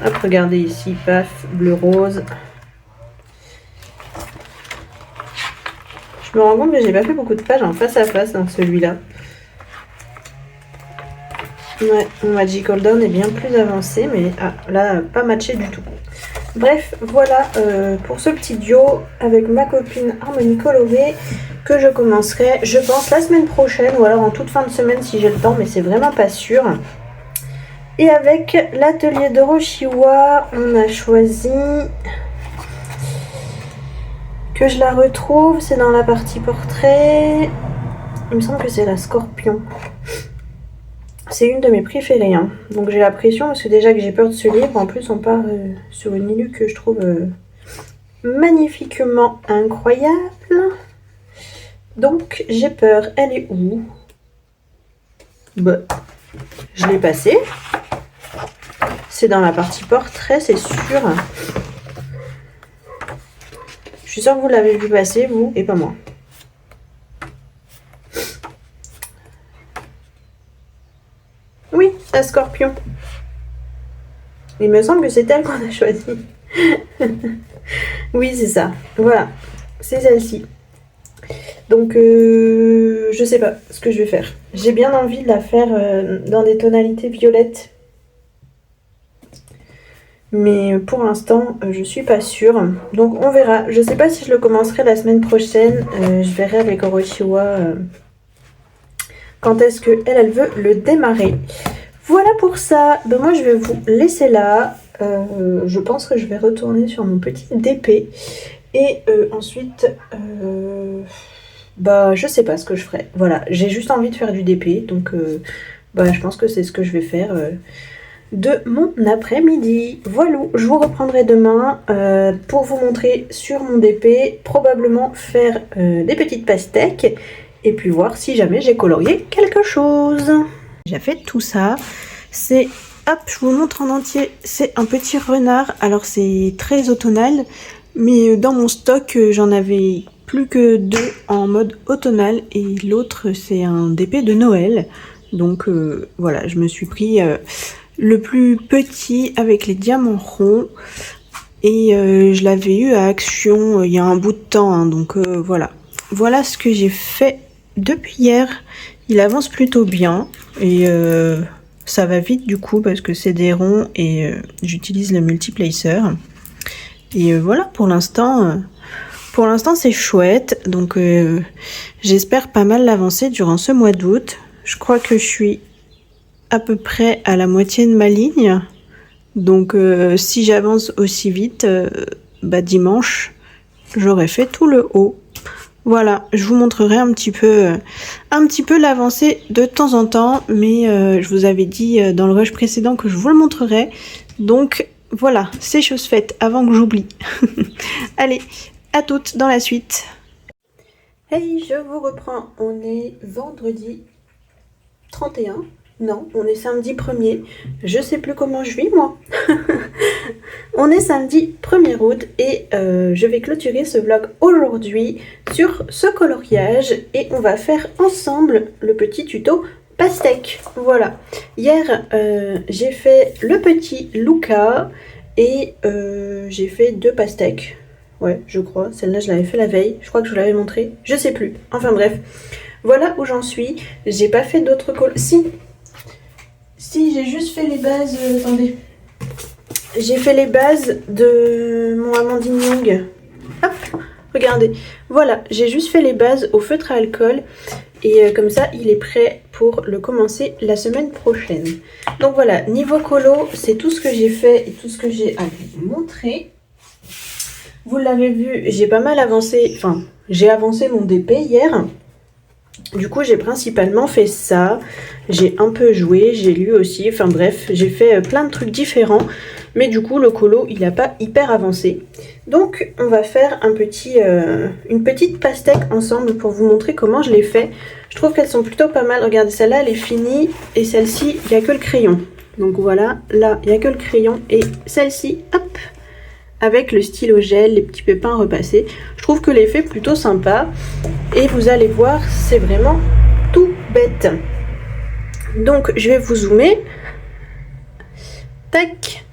Hop, regardez ici. Paf, bleu-rose. Je me rends compte que j'ai pas fait beaucoup de pages en face à face dans celui-là. Ouais, mon Magical Down est bien plus avancé, mais là, pas matché du tout. Bref, voilà pour ce petit duo avec ma copine Harmonie Colorée que je commencerai, je pense, la semaine prochaine ou alors en toute fin de semaine si j'ai le temps, mais c'est vraiment pas sûr. Et avec l'atelier de Roshiwa, on a choisi que je la retrouve, c'est dans la partie portrait. Il me semble que c'est la Scorpion. C'est une de mes préférées, hein. Donc j'ai la pression parce que déjà que j'ai peur de ce livre, en plus on part sur une illu que je trouve magnifiquement incroyable. Donc j'ai peur. Elle est où? Bah, je l'ai passée. C'est dans la partie portrait, c'est sûr. Je suis sûre que vous l'avez vu passer, vous, et pas moi. Oui, la Scorpion. Il me semble que c'est elle qu'on a choisi. Oui, c'est ça. Voilà, c'est celle-ci. Donc, je sais pas ce que je vais faire. J'ai bien envie de la faire dans des tonalités violettes. Mais pour l'instant, je suis pas sûre. Donc, on verra. Je sais pas si je le commencerai la semaine prochaine. Je verrai avec Orochiwa quand est-ce qu'elle veut le démarrer. Voilà pour ça. Ben, moi, je vais vous laisser là. Je pense que je vais retourner sur mon petit DP. Et ensuite, bah, je sais pas ce que je ferai. Voilà, j'ai juste envie de faire du DP. Donc, bah, je pense que c'est ce que je vais faire de mon après-midi. Voilà, je vous reprendrai demain pour vous montrer sur mon DP, probablement faire des petites pastèques. Et puis voir si jamais j'ai colorié quelque chose. J'ai fait tout ça. C'est, hop, je vous montre en entier. C'est un petit renard. Alors c'est très automnal. Mais dans mon stock, j'en avais plus que 2 en mode automnal. Et l'autre, c'est un DP de Noël. Donc voilà, je me suis pris le plus petit avec les diamants ronds. Et je l'avais eu à Action il y a un bout de temps. Hein, donc voilà. Voilà ce que j'ai fait depuis hier. Il avance plutôt bien. Et ça va vite du coup parce que c'est des ronds et j'utilise le multiplacer. Et voilà, pour l'instant c'est chouette. Donc j'espère pas mal l'avancer durant ce mois d'août. Je crois que je suis à peu près à la moitié de ma ligne. Donc si j'avance aussi vite, bah dimanche, j'aurai fait tout le haut. Voilà, je vous montrerai un petit peu l'avancée de temps en temps, mais je vous avais dit dans le rush précédent que je vous le montrerai. Donc voilà, c'est chose faite avant que j'oublie. Allez, à toutes dans la suite. Hey, je vous reprends. On est vendredi 31. Non, on est samedi 1er. Je sais plus comment je vis, moi. On est samedi 1er août et je vais clôturer ce vlog aujourd'hui sur ce coloriage et on va faire ensemble le petit tuto pastèque. Voilà. Hier, j'ai fait le petit Luca et j'ai fait 2 pastèques. Ouais, je crois. Celle-là, je l'avais fait la veille. Je crois que je vous l'avais montré. Je sais plus. Enfin bref. Voilà où j'en suis. J'ai pas fait d'autres Si, j'ai juste fait les bases... attendez. J'ai fait les bases de mon Amandine Young. Hop, regardez. Voilà, j'ai juste fait les bases au feutre à alcool. Et comme ça, il est prêt pour le commencer la semaine prochaine. Donc voilà, niveau colo, c'est tout ce que j'ai fait et tout ce que j'ai à vous montrer. Vous l'avez vu, j'ai pas mal avancé. Enfin, j'ai avancé mon DP hier. Du coup, j'ai principalement fait ça. J'ai un peu joué, j'ai lu aussi. Enfin bref, j'ai fait plein de trucs différents. Mais du coup, le colo, il n'a pas hyper avancé. Donc, on va faire une petite pastèque ensemble pour vous montrer comment je l'ai fait. Je trouve qu'elles sont plutôt pas mal. Regardez, celle-là, elle est finie. Et celle-ci, il n'y a que le crayon. Donc voilà, là, il n'y a que le crayon. Et celle-ci, hop, avec le stylo gel, les petits pépins repassés. Je trouve que l'effet est plutôt sympa. Et vous allez voir, c'est vraiment tout bête. Donc, je vais vous zoomer. Tac.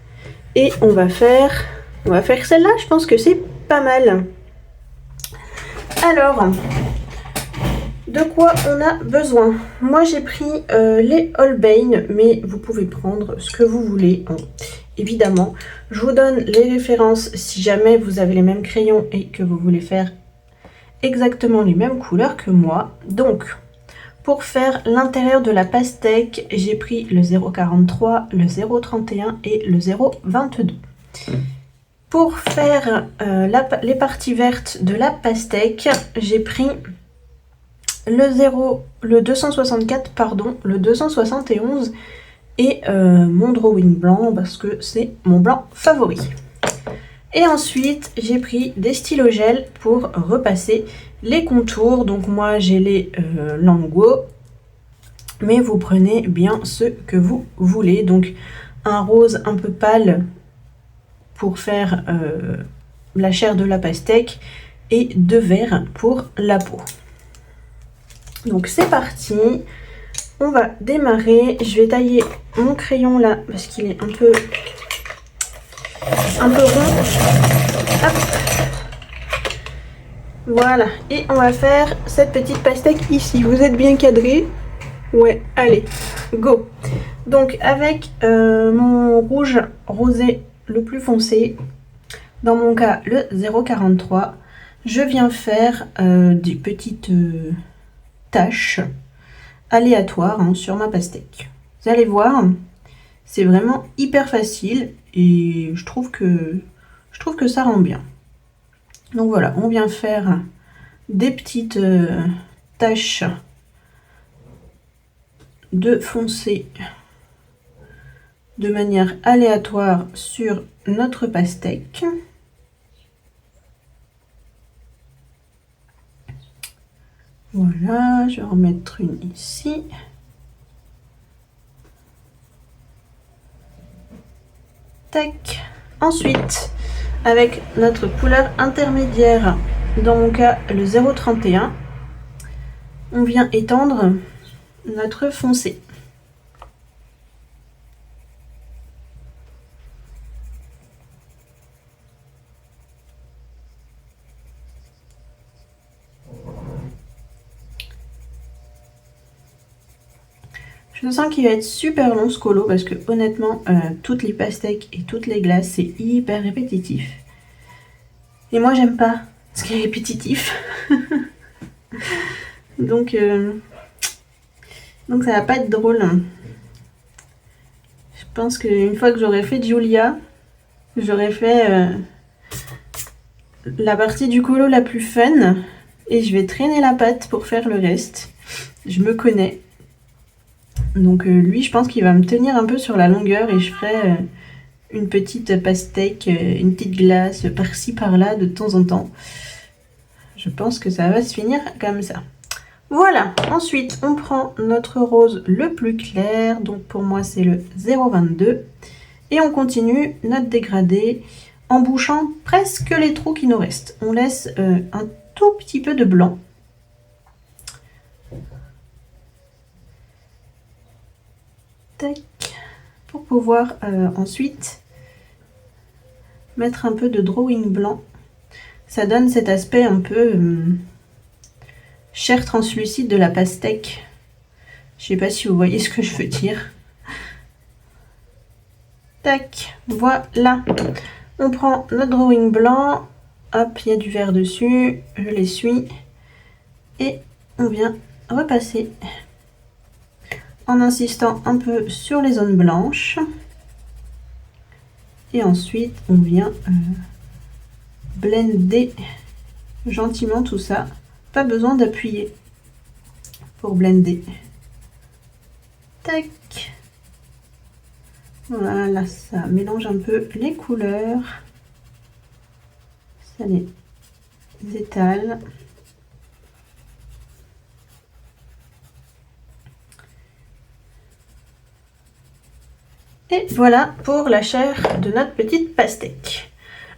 Et on va faire celle-là. Je pense que c'est pas mal. Alors, de quoi on a besoin? Moi, j'ai pris les Holbein, mais vous pouvez prendre ce que vous voulez, hein. Évidemment, je vous donne les références si jamais vous avez les mêmes crayons et que vous voulez faire exactement les mêmes couleurs que moi. Donc, pour faire l'intérieur de la pastèque, j'ai pris le 0,43, le 0,31 et le 0,22. Pour faire les parties vertes de la pastèque, j'ai pris le 264, pardon, le 271 et mon drawing blanc parce que c'est mon blanc favori. Et ensuite, j'ai pris des stylos gel pour repasser les contours. Donc moi, j'ai les Lango, mais vous prenez bien ce que vous voulez. Donc un rose un peu pâle pour faire la chair de la pastèque et de vert pour la peau. Donc c'est parti, on va démarrer. Je vais tailler mon crayon là parce qu'il est un peu rond. Hop. Voilà, et on va faire cette petite pastèque ici. Vous êtes bien cadré? Ouais, allez, go. Donc avec mon rouge rosé le plus foncé, dans mon cas le 0,43, je viens faire des petites taches aléatoires, hein, sur ma pastèque. Vous allez voir, c'est vraiment hyper facile et je trouve que ça rend bien. Donc voilà, on vient faire des petites taches de foncé de manière aléatoire sur notre pastèque. Voilà, je vais en mettre une ici. Tac. Ensuite, avec notre couleur intermédiaire, dans mon cas le 0,31, on vient étendre notre foncé. Je sens qu'il va être super long ce colo parce que honnêtement, toutes les pastèques et toutes les glaces, c'est hyper répétitif. Et moi, j'aime pas ce qui est répétitif. donc ça va pas être drôle. Je pense qu'une fois que j'aurai fait Julia, j'aurai fait la partie du colo la plus fun. Et je vais traîner la pâte pour faire le reste. Je me connais. Donc lui, je pense qu'il va me tenir un peu sur la longueur et je ferai une petite pastèque, une petite glace par-ci par-là de temps en temps. Je pense que ça va se finir comme ça. Voilà, ensuite on prend notre rose le plus clair, donc pour moi c'est le 0,22. Et on continue notre dégradé en bouchant presque les trous qui nous restent. On laisse un tout petit peu de blanc. Pour pouvoir ensuite mettre un peu de drawing blanc. Ça donne cet aspect un peu chair translucide de la pastèque. Je sais pas si vous voyez ce que je veux dire. Tac, voilà. On prend notre drawing blanc. Hop, il y a du vert dessus. Je l'essuie. Et on vient repasser en insistant un peu sur les zones blanches. Et ensuite, on vient blender gentiment tout ça. Pas besoin d'appuyer pour blender. Tac. Voilà, ça mélange un peu les couleurs. Ça les étale. Et voilà pour la chair de notre petite pastèque.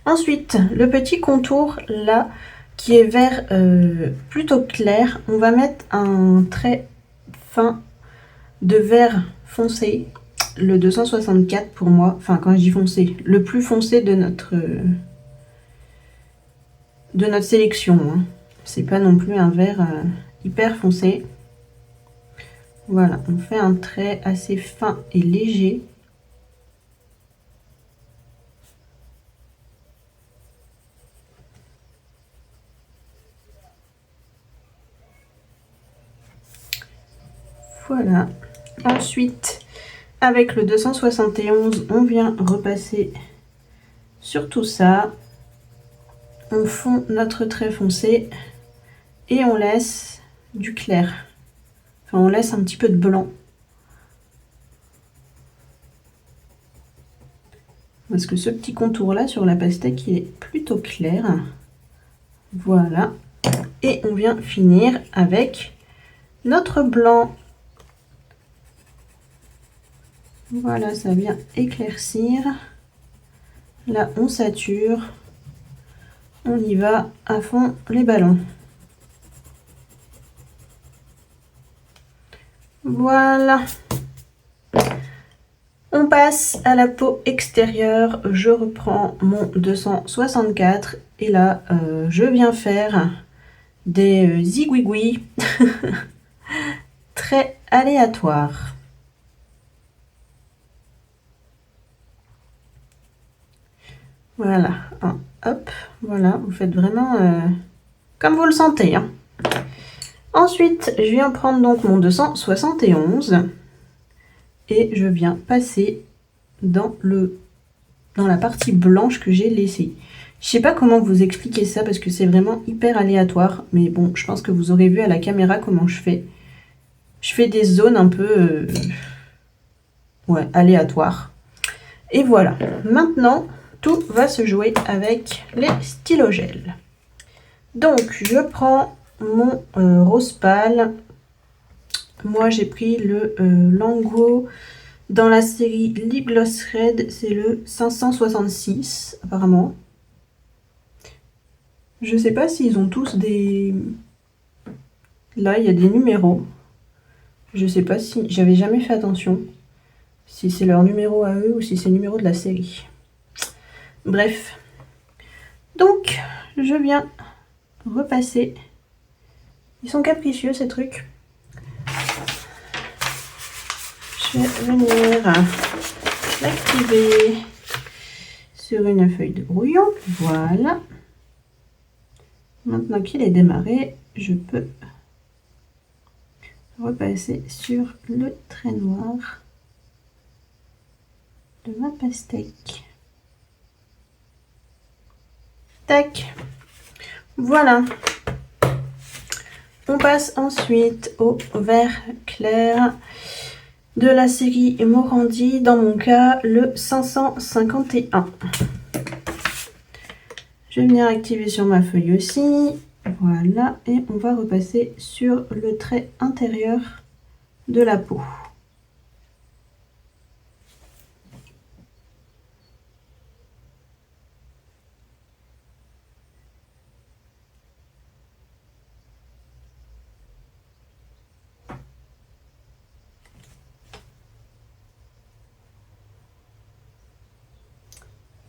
Ensuite, le petit contour là, qui est vert plutôt clair, on va mettre un trait fin de vert foncé, le 264 pour moi, enfin quand je dis foncé, le plus foncé de notre sélection. Hein. C'est pas non plus un vert hyper foncé. Voilà, on fait un trait assez fin et léger. Voilà. Ensuite, avec le 271, on vient repasser sur tout ça. On fond notre trait foncé et on laisse du clair. Enfin, on laisse un petit peu de blanc. Parce que ce petit contour-là sur la pastèque, il est plutôt clair. Voilà. Et on vient finir avec notre blanc. Voilà, ça vient éclaircir. Là, on sature. On y va à fond les ballons. Voilà. On passe à la peau extérieure. Je reprends mon 264 et là, je viens faire des zigouigouis très aléatoires. Voilà, hop, voilà, vous faites vraiment comme vous le sentez. Hein. Ensuite, je viens prendre donc mon 271 et je viens passer dans la partie blanche que j'ai laissée. Je sais pas comment vous expliquer ça parce que c'est vraiment hyper aléatoire, mais bon, je pense que vous aurez vu à la caméra comment je fais. Je fais des zones un peu aléatoires. Et voilà, maintenant, tout va se jouer avec les stylogels. Donc, je prends mon rose pâle. Moi, j'ai pris le Lango dans la série Lip Gloss Red. C'est le 566, apparemment. Je sais pas s'ils ont tous des... Là, il y a des numéros. Je sais pas si... J'avais jamais fait attention. Si c'est leur numéro à eux ou si c'est le numéro de la série. Bref. Donc, je viens repasser. Ils sont capricieux ces trucs. Je vais venir l'activer sur une feuille de brouillon. Voilà. Maintenant qu'il est démarré, je peux repasser sur le trait noir de ma pastèque. Tac. Voilà. On passe ensuite au vert clair de la série Morandi, dans mon cas le 551. Je vais venir activer sur ma feuille aussi. Voilà, et on va repasser sur le trait intérieur de la peau.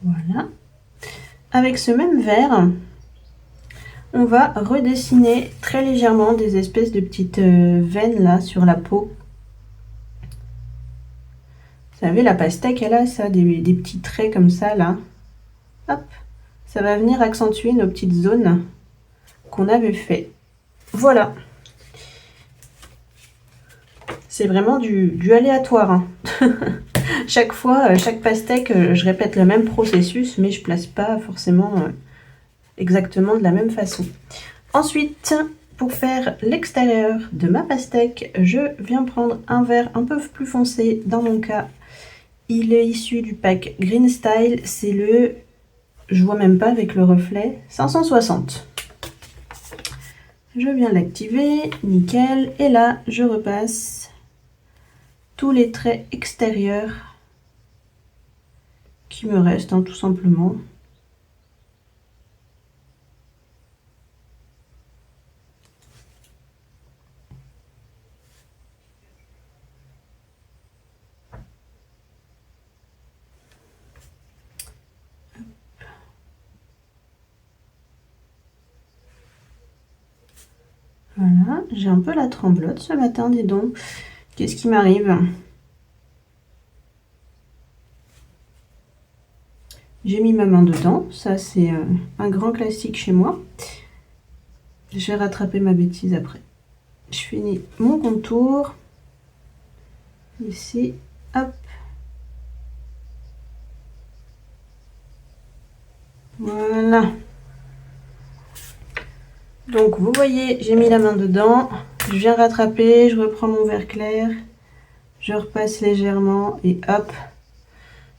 Voilà. Avec ce même vert, on va redessiner très légèrement des espèces de petites veines là sur la peau. Vous savez, la pastèque, elle a ça, des petits traits comme ça là. Hop, ça va venir accentuer nos petites zones qu'on avait fait. Voilà. C'est vraiment du aléatoire. Hein. Chaque fois, chaque pastèque, je répète le même processus, mais je place pas forcément exactement de la même façon. Ensuite, pour faire l'extérieur de ma pastèque, je viens prendre un vert un peu plus foncé, dans mon cas, Il est issu du pack Green Style, c'est le, je vois même pas avec le reflet, 560. Je viens l'activer, nickel, et là je repasse tous les traits extérieurs qui me restent, hein, tout simplement. Voilà, j'ai un peu la tremblote ce matin, dis donc. Qu'est-ce qui m'arrive? J'ai mis ma main dedans, ça c'est un grand classique chez moi. Je vais rattraper ma bêtise après. Je finis mon contour. Ici, hop. Voilà. Donc vous voyez, j'ai mis la main dedans. Je viens rattraper, je reprends mon vert clair. Je repasse légèrement et hop.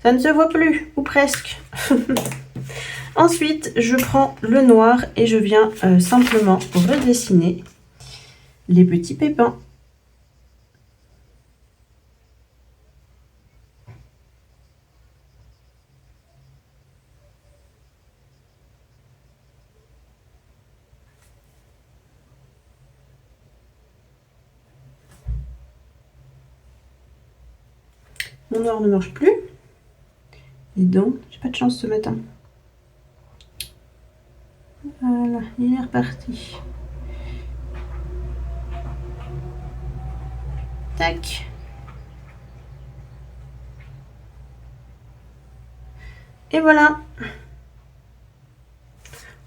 Ça ne se voit plus, ou presque. Ensuite, je prends le noir et je viens simplement redessiner les petits pépins. Mon noir ne marche plus. Et donc, j'ai pas de chance ce matin. Voilà, il est reparti. Tac. Et voilà.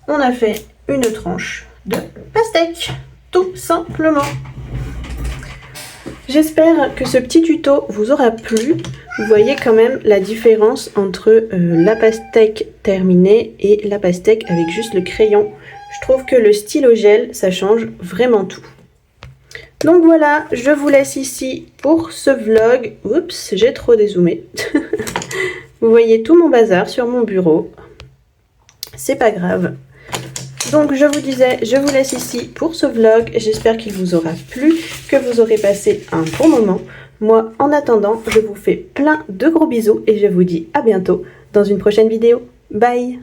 On a fait une tranche de pastèque, tout simplement. J'espère que ce petit tuto vous aura plu. Vous voyez quand même la différence entre la pastèque terminée et la pastèque avec juste le crayon. Je trouve que le stylo gel, ça change vraiment tout. Donc voilà, je vous laisse ici pour ce vlog. Oups, j'ai trop dézoomé. Vous voyez tout mon bazar sur mon bureau. C'est pas grave. Donc je vous disais, je vous laisse ici pour ce vlog. J'espère qu'il vous aura plu, que vous aurez passé un bon moment. Moi, en attendant, je vous fais plein de gros bisous et je vous dis à bientôt dans une prochaine vidéo. Bye!